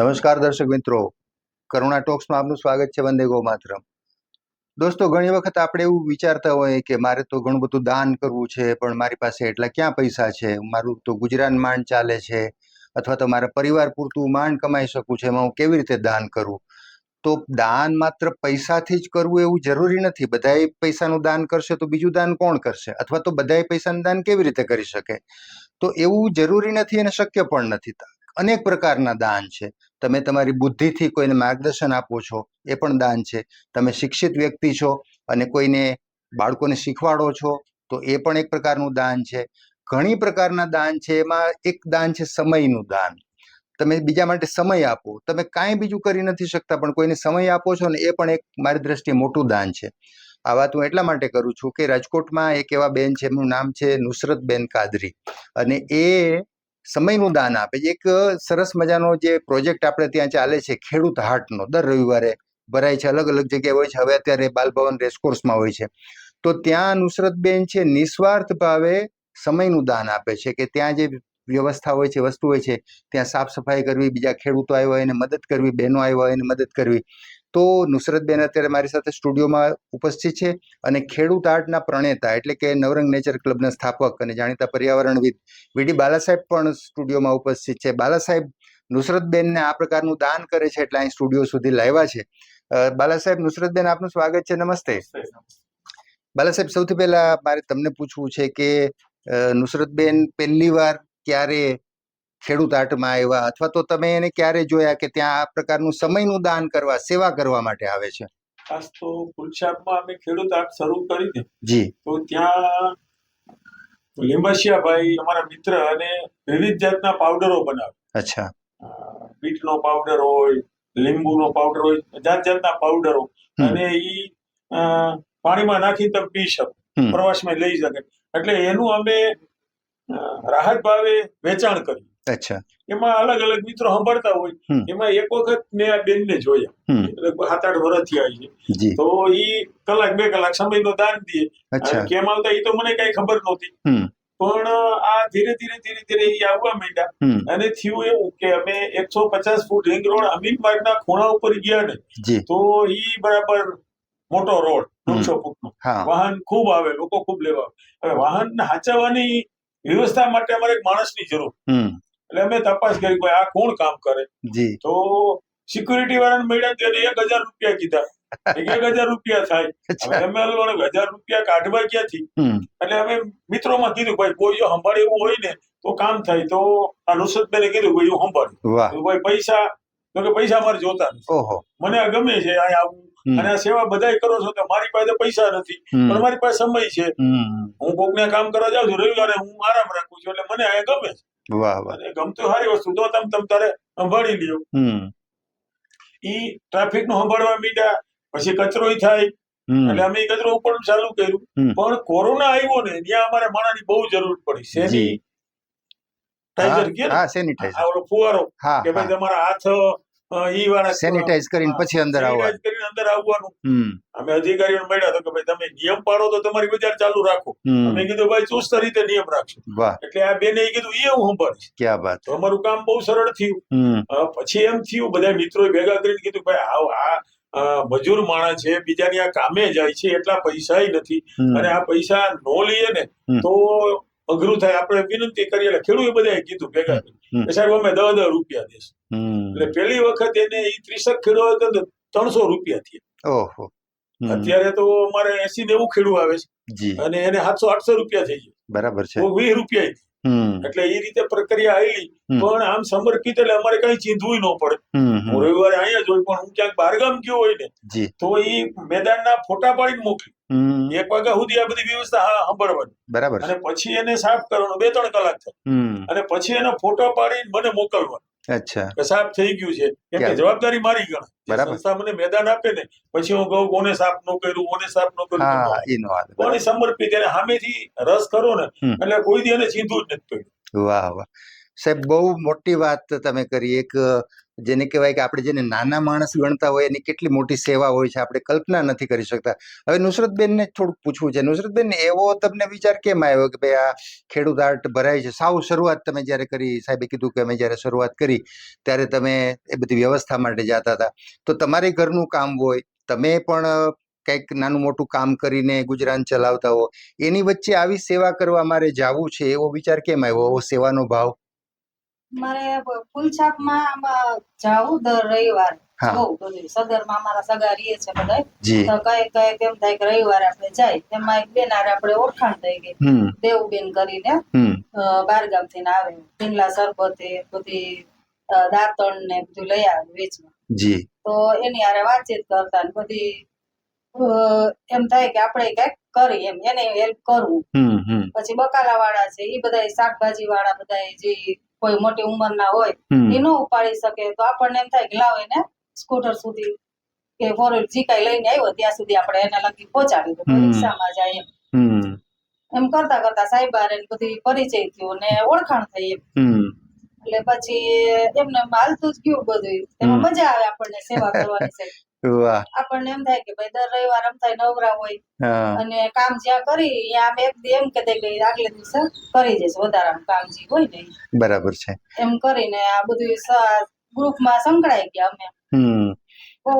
નમસ્કાર દર્શક મિત્રો, કરુણા ટોક્સમાં આપનું સ્વાગત છે. વંદે ગો માતરમ. દોસ્તો, ઘણી વખત આપણે એવું વિચારતા હોઈએ કે મારે તો ઘણું બધું દાન કરવું છે, પણ મારી પાસે એટલા ક્યાં પૈસા છે, મારું તો ગુજરાન માંડ ચાલે છે, અથવા તો મારા પરિવાર પૂરતું માંડ કમાઈ શકું છે, એમાં હું કેવી રીતે દાન કરું? તો દાન માત્ર પૈસાથી જ કરવું એવું જરૂરી નથી. બધાએ પૈસાનું દાન કરશે તો બીજું દાન કોણ કરશે? અથવા તો બધાએ પૈસાનું દાન કેવી રીતે કરી શકે? તો એવું જરૂરી નથી અને શક્ય પણ નથી. અનેક પ્રકારના દાન છે. તમે તમારી બુદ્ધિથી કોઈને માર્ગદર્શન આપો છો, એ પણ દાન છે. તમે શિક્ષિત વ્યક્તિ છો અને કોઈને બાળકોને શીખવાડો છો, તો એ પણ એક પ્રકારનું દાન છે. ઘણી પ્રકારના દાન છે. એમાં એક દાન છે સમયનું દાન. તમે બીજા માટે સમય આપો. તમે કાંઈ બીજું કરી નથી શકતા, પણ કોઈને સમય આપો છો ને, એ પણ એક મારી દ્રષ્ટિએ મોટું દાન છે. આ વાત હું એટલા માટે કરું છું કે રાજકોટમાં એક એવા બેન છે, એમનું નામ છે નુસરતબેન કાદરી, અને એ સમયનું દાન આપે છે. એક સરસ મજાનો જે પ્રોજેક્ટ આપણે ત્યાં ચાલે છે, ખેડૂત હાટનો, દર રવિવારે ભરાય છે, અલગ અલગ જગ્યાએ હોય છે. હવે અત્યારે બાલભવન રેસકોર્સમાં હોય છે. તો ત્યાં નુસરતબેન છે, નિસ્વાર્થ ભાવે સમયનું દાન આપે છે, કે ત્યાં જે વ્યવસ્થા હોય છે, વસ્તુ હોય છે, ત્યાં સાફ સફાઈ કરવી, બીજા ખેડૂતો આવ્યા હોય એને મદદ કરવી, બહેનો આવ્યા હોય એને મદદ કરવી. તો નુસરતબેન અત્યારે મારી સાથે સ્ટુડિયોમાં ઉપસ્થિત છે, અને ખેડૂત આર્ટના પ્રણેતા એટલે કે નવરંગ નેચર ક્લબના સ્થાપક અને જાણીતા પર્યાવરણવિદ વીડી બાલાસાહેબ પણ સ્ટુડિયોમાં ઉપસ્થિત છે. બાલાસાહેબ નુસરતબેનને આ પ્રકારનું દાન કરે છે એટલે અહીં સ્ટુડિયો સુધી લાવ્યા છે. બાલાસાહેબ, નુસરતબેન, આપનું સ્વાગત છે. નમસ્તે. બાલાસાહેબ, સૌથી પહેલા મારે તમને પૂછવું છે કે નુસરતબેન પહેલી વાર ક્યારે ખેડૂત આર્ટમાં આવ્યા, અથવા તો તમે એને ક્યારે જોયા કે ત્યાં આ પ્રકારનું સમયનું દાન કરવા, સેવા કરવા માટે આવે છે? ખાસ તો ફૂલછાપમાં અમે ખેડૂત આર્ટ શરૂ કરી હતી જી. તો ત્યાં લીંબસિયાભાઈ અમારા મિત્ર અને વિવિધ જાતના પાવડરો બનાવે. અચ્છા. બીટનો પાવડર હોય, લીંબુનો પાવડર હોય, જાત જાતના પાવડરો, અને ઈ પાણીમાં નાખી તમે પી શકો, પ્રવાસમાં લઈ શકે. એટલે એનું અમે રાહત ભાવે વેચાણ કર્યું. અચ્છા. એમાં અલગ અલગ મિત્રો સાંભળતા હોય. એમાં એક વખત મેં આ બેનને જોયા, 7-8 વર્ષથી આવી છે. તો ઈ કલાક 2 કલાક સમયનો દાન દે. કેમ આવતા એ તો મને કઈ ખબર નહોતી, પણ આ ધીરે ધીરે ઈ આવવા માંડ્યા. અને થયું એવું કે અમે 150 ફૂટ રિંગ રોડ અમીનબાગના ખૂણા ઉપર ગયા ને, તો ઈ બરાબર મોટો રોડ 900 ફૂટનો, વાહન ખૂબ આવે, લોકો ખૂબ લેવા આવે. હવે વાહન હાચવવાની વ્યવસ્થા માટે અમારે એક માણસની જરૂર. એટલે અમે તપાસ કરી કે આ કોણ કામ કરે. તો સિક્યુરિટી વાળાને મળ્યા ત્યારે 1000 રૂપિયા કીધા. 1000 રૂપિયા થાય. અમે 1000 રૂપિયા કાઢવા ક્યાંથી? એટલે અમે મિત્રોમાં કીધું, ભાઈ કોઈ જો સંભાળે એવું હોય ને તો કામ થાય. તો આ નુસરતબેને કીધું, ભાઈ હું સંભાળ્યું. ભાઈ પૈસા, તો કે પૈસા અમારે જોતા નથી, મને આ ગમે છે અહીંયા આવવું અને આ સેવા બધાય કરો છો. તો મારી પાસે પૈસા નથી, પણ મારી પાસે સમય છે. હું કોકને કામ કરવા જાઉં છું, રવિવારે હું આરામ રાખું છું, એટલે મને આ ગમે છે. ગમતું સારી વસ્તુ, તો તમે તારે સંભાળી લ્યો. ઈ ટ્રાફિક નું સંભાળવા મીડ્યા, પછી કચરો થાય, એટલે અમે કચરો ઉપાડવાનું ચાલુ કર્યું. પણ કોરોના આવ્યો ને, ત્યાં અમારે માણસની બહુ જરૂર પડી. સેનિટાઈઝર, ફુવારો, કે ભાઈ તમારા હાથ ઈ વાળા સેનિટાઈઝ કરીને પછી અંદર આવવાનું. અમે અધિકારીઓને મળ્યા તો કે ભાઈ તમે નિયમ પાડો તો તમારી બજાર ચાલુ રાખો. અમે કીધું ભાઈ ચુસ્ત રીતે નિયમ રાખશું. એટલે આ બેને કીધું એ હું સંભાળીશ. ક્યાં વાત. તો અમારું કામ બહુ સરળ થયું. પછી એમ થયું, બધા મિત્રો ભેગા કરીને કીધું ભાઈ આ મજૂર માણસ છે, બીજાની આ કામે જાય છે, એટલા પૈસા નથી, અને આ પૈસા નો લઈએ ને તો અઘરું થાય. આપણે વિનંતી કરીએ. એટલે ખેડૂતે બધા કીધું ભેગા કરી, સાહેબ અમે 10 રૂપિયા દેશું. એટલે પેલી વખત એને 30 ખેડૂત 300 રૂપિયા થયા. અત્યારે તો અમારે 80-90 ખેડૂત આવે છે, અને એને 700-800 રૂપિયા થઈ ગયા. બરાબર છે. 20 રૂપિયા. એટલે એ રીતે પ્રક્રિયા આવેલી. પણ આમ સમર્પિત એટલે અમારે કઈ ચીંધવું ન પડે. હું રવિવારે અહીંયા જ હોય, પણ હું ક્યાંક બહારગામ ગયો હોય ને તો એ મેદાનના ફોટા પાડીને મોકલી. 1 વાગ્યા સુધી આ બધી વ્યવસ્થા સાંભળવાની. બરાબર. અને પછી એને સાફ કરવાનો 2-3 કલાક થાય, અને પછી એનો ફોટો પાડીને મને મોકલવાનો. અચ્છા, કે સાફ થઈ ગયું છે. કેમ કે જવાબદારી મારી ગણાય. સંસ્થા મને મેદાન આપે ને, પછી હું કહું કોને સાફ ન કર્યું, કોને સાફ ન કર્યું, કોને સમર્પિત. એને સામેથી રસ કરો ને, એટલે કોઈ દી એને ચીંધું જ નથી પડ્યું. વાહ વાહ. સાહેબ બહુ મોટી વાત તમે કરી. એક જેને કહેવાય કે આપણે જેને નાના માણસ ગણતા હોય એની કેટલી મોટી સેવા હોય છે, આપણે કલ્પના નથી કરી શકતા. હવે નુસરતબેનને થોડુંક પૂછવું છે. નુસરતબેન, એવો તમને વિચાર કેમ આવ્યો કે ભાઈ આ ખેડૂત આર્ટ ભરાય છે? સાવ શરૂઆત તમે જ્યારે કરી, સાહેબે કીધું કે અમે જ્યારે શરૂઆત કરી ત્યારે તમે એ બધી વ્યવસ્થા માટે જતા હતા, તો તમારે ઘરનું કામ હોય, તમે પણ કંઈક નાનું મોટું કામ કરીને ગુજરાન ચલાવતા હો, એની વચ્ચે આવી સેવા કરવા મારે જાવું છે એવો વિચાર કેમ આવ્યો, એવો સેવાનો ભાવ? મારે ફૂલછાપમાં જાવું દર રવિવાર. બહુ બધું સદરમાં અમારા સગા રહીએ છે બધા, તો કઈ એમ થાય કે રવિવારે આપણે જાય. એમાં એક બેન હારે આપણે ઓળખાણ થઈ ગઈ, દેવબેન કરીને, બારગામ થી આવે, પીંડલા સરબત બધી દાંતણ ને બધું લઈ આવે વેચમાં. તો એની હારે વાતચીત કરતા ને બધી એમ થાય કે આપણે કઈક કરી એમ એને હેલ્પ કરવું. પછી બકાલા વાળા છે એ બધા શાકભાજી વાળા બધા જે કોઈ મોટી ઉંમરના હોય એ ન ઉપાડી શકે, તો આપણને એમ થાય કે લાવ એને સ્કૂટર સુધી કે ફોર વ્હીલર જે કઈ લઈને આવ્યો ત્યાં સુધી આપણે એને લગી પહોંચાડી દો, રિક્ષામાં જાય એમ કરતા કરતા સાહેબારે બધી પરિચય થયો ને ઓળખાણ થઈ એમ. એટલે પછી એમને હાલતું જ ગયું બધું. એમાં મજા આવે આપણને સેવા કરવાની છે. આપણને એમ થાય કે ભાઈ દર રવિવાર એમ થાય નવરા હોય અને કામ જ્યાં કરી ત્યાં એમ કે આગલે દિવસે કરી જઈશ વધારાનું કામ જે હોય ને. બરાબર છે. એમ કરીને આ બધું ગ્રુપમાં સંકળાઈ ગયા અમે. બહુ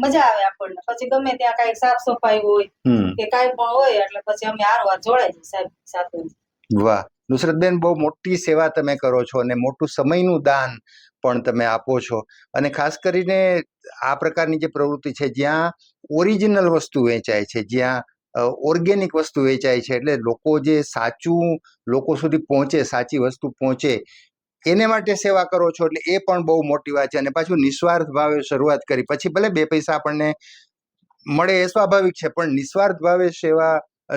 મજા આવે આપણને. પછી ગમે ત્યાં કઈ સાફ સફાઈ હોય કે કઈ પણ હોય એટલે પછી અમે હારવાર જોડાઈ જઈએ સાહેબ સાથે. વાહ નુસરતબેન, બહુ મોટી સેવા તમે કરો છો અને મોટું સમયનું દાન પણ તમે આપો છો. અને ખાસ કરીને આ પ્રકારની જે પ્રવૃત્તિ છે જ્યાં ઓરિજિનલ વસ્તુ વેચાય છે, જ્યાં ઓર્ગેનિક વસ્તુ વેચાય છે, એટલે લોકો જે સાચું લોકો સુધી પહોંચે, સાચી વસ્તુ પહોંચે, એને માટે સેવા કરો છો, એટલે એ પણ બહુ મોટી વાત છે. અને પાછું નિસ્વાર્થ ભાવે શરૂઆત કરી, પછી ભલે 2 પૈસા આપણને મળે એ સ્વાભાવિક છે, પણ નિસ્વાર્થ ભાવે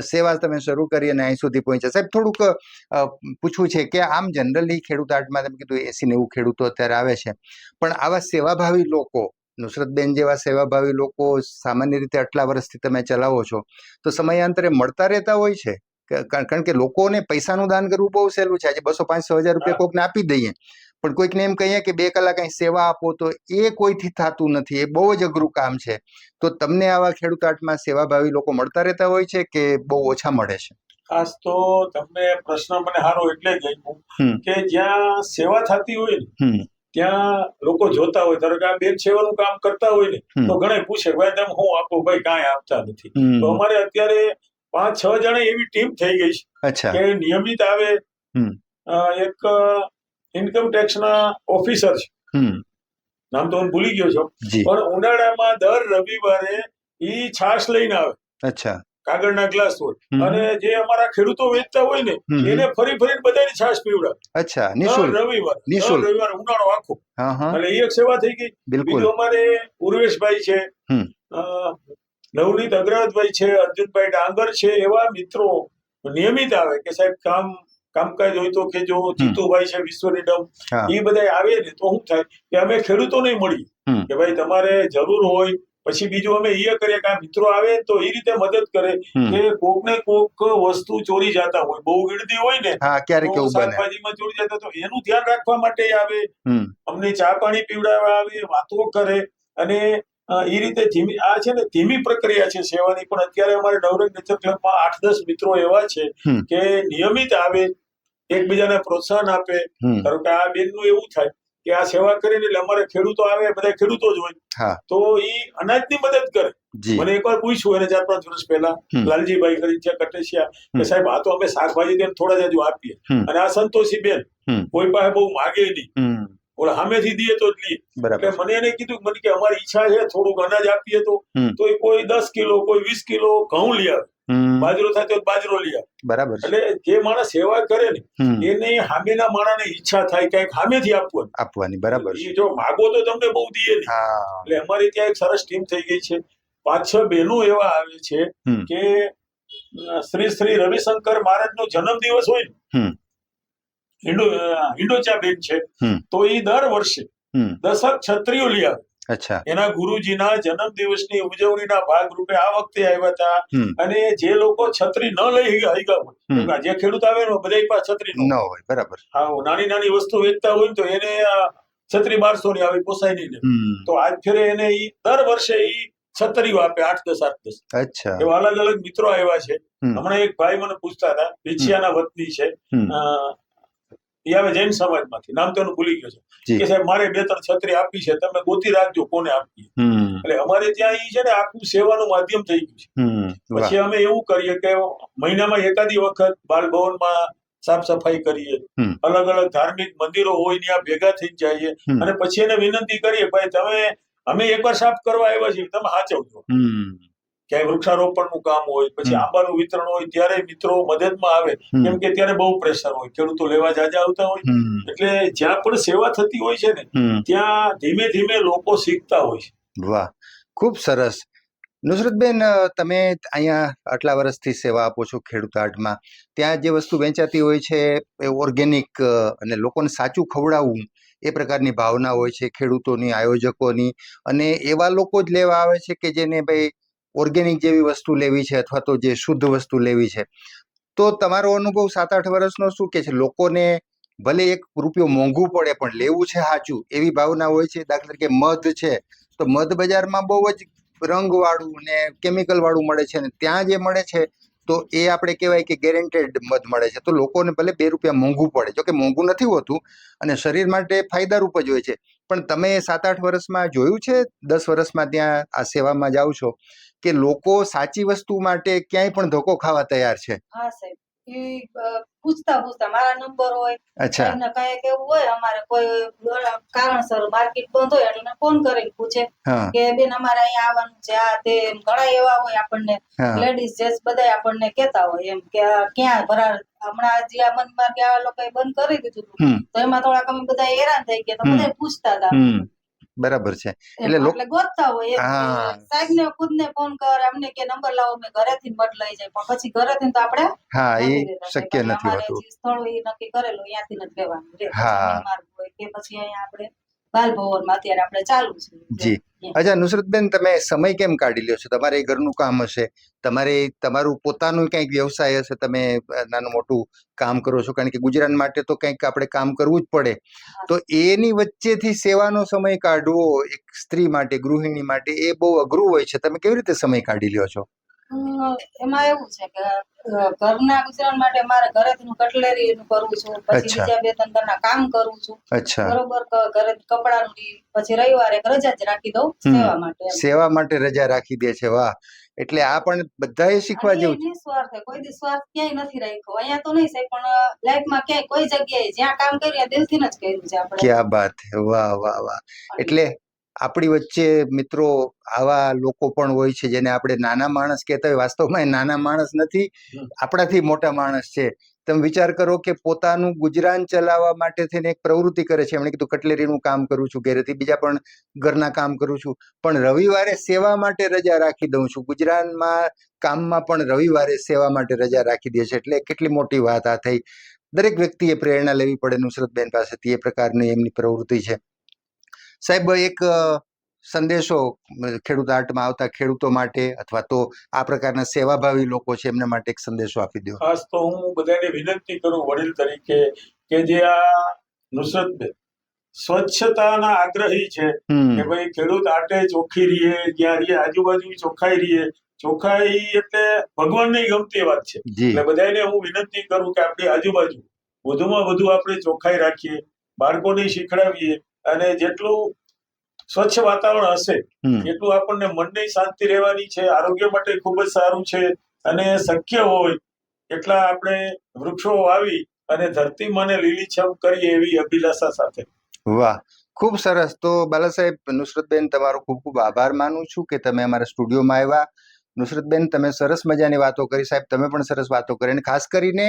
સેવા તમે શરૂ કરી અને અહીં સુધી પહોંચ્યા. સાહેબ, થોડુંક પૂછવું છે કે આમ જનરલી ખેડૂત આર્ટમાં તમે કીધું 80-90 ખેડૂતો અત્યારે આવે છે, પણ આવા સેવાભાવી લોકો, નુસરતબેન જેવા સેવાભાવી લોકો સામાન્ય રીતે આટલા વર્ષથી તમે ચલાવો છો, તો સમયાંતરે મળતા રહેતા હોય છે? કારણ કે લોકોને પૈસાનું દાન કરવું બહુ સહેલું છે. આજે 200-500 હજાર રૂપિયા કોઈકને આપી દઈએ, પણ કોઈકને એમ કહીએ કે 2 કલાક અહીં સેવા આપો, તો એ કોઈથી થતું નથી. એ બહુ જ અઘરું કામ છે. તો તમને આવા ખેડૂત આર્ટમાં સેવાભાવી લોકો મળતા રહેતા હોય છે કે બહુ ઓછા મળે છે? ખાસ તો તમને પ્રશ્ન મને સારો એટલે જ આપ્યો કે જ્યાં સેવા થતી હોય ને ત્યાં લોકો જોતા હોય. ધારો કે આ બેન સેવાનું કામ કરતા હોય ને તો ઘણા પૂછે ભાઈ તમે શું આપો? ભાઈ કાંઈ આપતા નથી. તો અમારે અત્યારે 5-6 જણા એવી ટીમ થઈ ગઈ છે કે નિયમિત આવે. એક ઇન્કમ ટેક્સ ના ઓફિસર છે, નામ તો હું ભૂલી ગયો છું, પણ ઉનાળામાં દર રવિવારે ઈ છાશ લઈને આવે. અચ્છા. કાગળના ગ્લાસ હોય અને જે અમારા ખેડૂતો વેચતા હોય ને એને ફરી ફરીને બધાની છાશ પીવડાવે. અચ્છા. રવિવાર ઉનાળો આખો. એટલે એ એક સેવા થઈ ગઈ. બીજું અમારે ઉર્વેશભાઈ છે, નવનીત અગ્રવતભાઈ છે, અર્જુનભાઈ ડાંગર છે, એવા મિત્રો નિયમિત આવે કે સાહેબ કામકાજ હોય તો કે જો જીતુભાઈ છે વિશ્વનિડમ, એ બધા આવે ને તો શું થાય કે અમે ખેડૂતોને મળીએ કે ભાઈ તમારે જરૂર હોય. પછી બીજું અમે એ કરીએ કે આ મિત્રો આવે તો એ રીતે મદદ કરે કે કોક ને કોક વસ્તુ ચોરી જતા હોય, બહુ ગીરદી હોય ને શાકભાજીમાં ચોરી જતા, તો એનું ધ્યાન રાખવા માટે આવે, અમને ચા પાણી પીવડાવવા આવે, વાતો કરે. અને એ રીતે આ છે ને ધીમી પ્રક્રિયા છે સેવાની. પણ અત્યારે અમારે નવરંગ નેચર ક્લબમાં 8-10 મિત્રો એવા છે કે નિયમિત આવે, એકબીજાને પ્રોત્સાહન આપે. ધારો કે આ બેનનું એવું થાય કે આ સેવા કરીને એટલે અમારે ખેડૂતો આવે, બધા ખેડૂતો જ હોય, તો એ અનાજની મદદ કરે. મને એકવાર પૂછ્યું એને 4-5 વર્ષ પહેલા, લાલજીભાઈ કરી છે કટેશિયા, કે સાહેબ આ તો અમે શાકભાજી તેમ થોડા જ આપીએ, અને આ સંતોષી બેન કોઈ પાસે બહુ માગે નહીં, ઓલા સામેથી દઈએ તો જ લઈએ. એટલે મને એને કીધું મને કે અમારી ઈચ્છા છે થોડુંક અનાજ આપીએ તો કોઈ 10 કિલો, કોઈ 20 કિલો ઘઉં લઈ આવે, બાજરો થાય તો બાજરો લઈ આવે. બરાબર. એટલે જે માણસ સેવા કરે ને એને સામેના માણસને ઈચ્છા થાય કઈક સામેથી આપવાની. બરાબર. જો માગો તો તમને બહુ દઈએ નહીં. એટલે અમારી ત્યાં એક સરસ ટીમ થઈ ગઈ છે. 5-6 બહેનો એવા આવે છે કે શ્રી રવિશંકર મહારાજનો જન્મદિવસ હોય ને, હિંડોચા બેન છે, તો એ દર વર્ષે 10 છત્રીઓ લઈ આવે. અચ્છા. એના ગુરુજીના જન્મદિવસની ઉજવણીના ભાગરૂપે આ વખતે આવ્યા હતા. અને જે લોકો છત્રી ન લઈ હગ્યા હોય, જે ખેડૂત આવે ને બધા પાસે છત્રી ન હોય, બરાબર. હા, નાની નાની વસ્તુ વેચતા હોય તો એને છત્રી 1200 ની આવે, પોસાય નહીં. તો આજ ફેરે એને દર વર્ષે છત્રીઓ આપે, 8-10. અચ્છા. એવા અલગ અલગ મિત્રો આવ્યા છે. હમણાં એક ભાઈ મને પૂછતા હતા, પીછિયાના વતની છે, એ આવે જૈન સમાજમાંથી, નામ તો ભૂલી ગયો છે, કે સાહેબ મારે 2-3 છત્રી આપી છે, તમે ગોતી રાખજો કોને આપી. એટલે અમારે ત્યાં છે ને આખું સેવાનું માધ્યમ થઈ ગયું છે. પછી અમે એવું કરીએ કે મહિનામાં એકાદી વખત બાલભવનમાં સાફ સફાઈ કરીએ, અલગ અલગ ધાર્મિક મંદિરો હોય ત્યાં ભેગા થઈ જઈએ, અને પછી એને વિનંતી કરીએ, ભાઈ અમે એકવાર સાફ કરવા આવ્યા છીએ, તમે સાચવજો. ક્યાંય વૃક્ષારોપણનું કામ હોય, પછી આંબાનું વિતરણ હોય, ત્યારે મિત્રો મદદમાં આવે, કેમ કે ત્યારે બહુ પ્રેશર હોય, ખેડૂતો લેવા જાજા આવતા હોય. એટલે જ્યાં પણ સેવા થતી હોય છે ને, ત્યાં ધીમે ધીમે લોકો શીખતા હોય છે. વાહ, ખૂબ સરસ. નુસરતબેન, તમે અહીંયા આટલા વર્ષથી સેવા આપો છો ખેડૂત હાટમાં, ત્યાં જે વસ્તુ વેચાતી હોય છે એ ઓર્ગેનિક અને લોકોને સાચું ખવડાવવું એ પ્રકારની ભાવના હોય છે ખેડૂતોની, આયોજકોની, અને એવા લોકો જ લેવા આવે છે કે જેને ભાઈ ઓર્ગેનિક જેવી વસ્તુ લેવી છે અથવા તો જે શુદ્ધ વસ્તુ લેવી છે. તો તમારો અનુભવ 7-8 વર્ષનો શું કે છે? લોકોને ભલે 1 રૂપિયો મોંઘું પડે પણ લેવું છે સાચું એવી ભાવના હોય છે. દાખલા તરીકે મધ છે, તો મધ બજારમાં બહુ જ રંગવાળું ને કેમિકલ વાળું મળે છે, ને ત્યાં જે મળે છે તો એ આપણે કહેવાય કે ગેરંટેડ મધ મળે છે. તો લોકોને ભલે 2 રૂપિયા મોંઘું પડે, જોકે મોંઘું નથી હોતું અને શરીર માટે ફાયદારૂપ જ હોય છે, પણ તમે 7-8 વર્ષમાં જોયું છે, 10 વર્ષમાં ત્યાં આ સેવામાં જાઓ છો, કે લોકો સાચી વસ્તુ માટે ક્યાંય પણ ધક્કો ખાવા તૈયાર છે? હા સાહેબ, પૂછતા મારા નંબર હોય, કઈક એવું હોય, અમારે કોઈ કારણસર માર્કેટ બંધ હોય એટલે ફોન કરીને પૂછે કે બેન અમારે અહીંયા આવવાનું છે, આ તે ઘણા એવા હોય આપણને લેડીઝ જેન્ટ્સ બધા આપણને કેતા હોય એમ કે ક્યાં ભરાર હમણાં હજી આ મનમાં કે આ લોકો બંધ કરી દીધું તો એમાં થોડાક અમે બધા હેરાન થઈ ગયા, તો બધા પૂછતા હતા. બરાબર છે. એટલે ગોતતા હોય સાહેબ ને ખુદ ને ફોન કરે, અમને કે નંબર લાવો, મેં ઘરેથી મધ લઈ જાય, પણ પછી ઘરેથી તો આપણે શક્ય નથી હોતું. સ્થળ નક્કી કરેલું ત્યાંથી જ લેવાનું રે. માર્ગ હોય કે પછી અહીંયા આપણે બાલભવનમાં અત્યારે આપણે ચાલુ છે. જી. અચ્છા નુસરતબેન, તમે સમય કેમ કાઢી લ્યો છો? તમારે ઘરનું કામ હશે, તમારે તમારું પોતાનું કંઈક વ્યવસાય હશે, તમે નાનું મોટું કામ કરો છો, કારણ કે ગુજરાત માટે તો કંઈક આપણે કામ કરવું જ પડે. તો એની વચ્ચેથી સેવાનો સમય કાઢવો એક સ્ત્રી માટે, ગૃહિણી માટે, એ બહુ અઘરું હોય છે. તમે કેવી રીતે સમય કાઢી લ્યો છો? એમાં એવું છે કે ઘરના ગુજરાન માટે મારે ઘરેથી કટલેરી કરું છું, પછી બીજા 2-3 ઘરના કામ કરું છું, બરોબર. ઘરે કપડાનું, પછી રવિવારે રજા જ રાખી દઉં સેવા માટે. સેવા માટે રજા રાખી દે છે. વાહ. એટલે આ પણ બધાએ શીખવા જેવું છે. નિસ્વાર્થ, કોઈ દી સ્વાર્થ ક્યાંય નથી રાખ્યો. અહીંયા તો નહીં સાહેબ, પણ લાઈફમાં ક્યાંય કોઈ જગ્યાએ જ્યાં કામ કર્યું દિલથી જ કર્યું છે આપણે. ક્યાં બાત હે. વાહ વાહ વાહ. એટલે આપણી વચ્ચે મિત્રો આવા લોકો પણ હોય છે જેને આપણે નાના માણસ કહેતા હોય, વાસ્તવમાં એ નાના માણસ નથી, આપણાથી મોટા માણસ છે. તમે વિચાર કરો કે પોતાનું ગુજરાન ચલાવવા માટે થઈને એક પ્રવૃત્તિ કરે છે. એમણે કીધું કટલેરીનું કામ કરું છું ઘરેથી, બીજા પણ ઘરના કામ કરું છું, પણ રવિવારે સેવા માટે રજા રાખી દઉં છું. ગુજરાનમાં કામમાં પણ રવિવારે સેવા માટે રજા રાખી દે છે. એટલે કેટલી મોટી વાત આ થઈ. દરેક વ્યક્તિએ પ્રેરણા લેવી પડે નુસરતબેન પાસેથી. એ પ્રકારની એમની પ્રવૃત્તિ છે. સાહેબ, એક સંદેશો ખેડૂત હાટમાં આવતા ખેડૂતો માટે અથવા તો આ પ્રકારના સેવાભાવી લોકો છે એમના માટે એક સંદેશો આપી દો. ખાસ તો હું બધાને વિનંતી કરું વડીલ તરીકે કે જે આ નુસરતબેન સ્વચ્છતાના આગ્રહી છે કે ભાઈ ખેડૂત હાટે ચોખ્ખી રહીએ, જ્યાં રહીએ આજુબાજુ ચોખ્ખાઈ રહીએ. ચોખ્ખાઈ એટલે ભગવાનને ગમતી વાત છે. એટલે બધાને હું વિનંતી કરું કે આપણી આજુબાજુ વધુમાં વધુ આપણે ચોખ્ખાઈ રાખીએ, બાળકોને શીખડાવીએ, અને જેટલું સ્વચ્છ વાતાવરણ હશે એટલું આપણને મનની શાંતિ રહેવાની છે, આરોગ્ય માટે ખૂબ જ સારું છે. અને શક્ય હોય એટલા આપણે વૃક્ષો વાવી અને ધરતી મને લીલીછમ કરીએ એવી અભિલાષા સાથે. વાહ, ખૂબ સરસ. તો બાલા સાહેબ, નુસરતબેન તમારો ખૂબ ખૂબ આભાર માનું છું કે તમે અમારા સ્ટુડિયોમાં આવ્યા. નુસરતબેન, તમે સરસ મજાની વાતો કરી. સાહેબ, તમે પણ સરસ વાતો કરી. અને ખાસ કરીને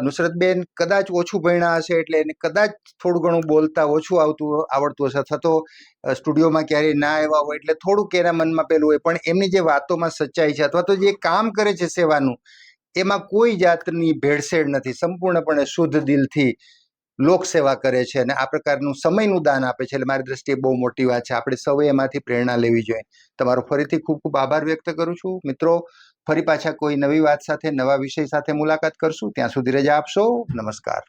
નુસરતબેન કદાચ ઓછું ભણ્યા હશે એટલે એને કદાચ થોડું ઘણું બોલતા ઓછું આવડતું હશે, અથવા તો સ્ટુડિયોમાં ક્યારેય ના આવ્યા હોય એટલે થોડુંક એના મનમાં પેલું હોય, પણ એમની જે વાતોમાં સચ્ચાઈ છે અથવા તો જે કામ કરે છે સેવાનું, એમાં કોઈ જાતની ભેળસેળ નથી. સંપૂર્ણપણે શુદ્ધ દિલથી લોક સેવા કરે છે અને આ પ્રકારનું સમયનું દાન આપે છે, એટલે મારી દ્રષ્ટિએ બહુ મોટી વાત છે. આપણે સૌએ એમાંથી પ્રેરણા લેવી જોઈએ. તમારો ફરીથી ખૂબ ખૂબ આભાર વ્યક્ત કરું છું. મિત્રો, ફરી પાછા કોઈ નવી વાત સાથે, નવા વિષય સાથે મુલાકાત કરશું. ત્યાં સુધી રજા આપશો. નમસ્કાર.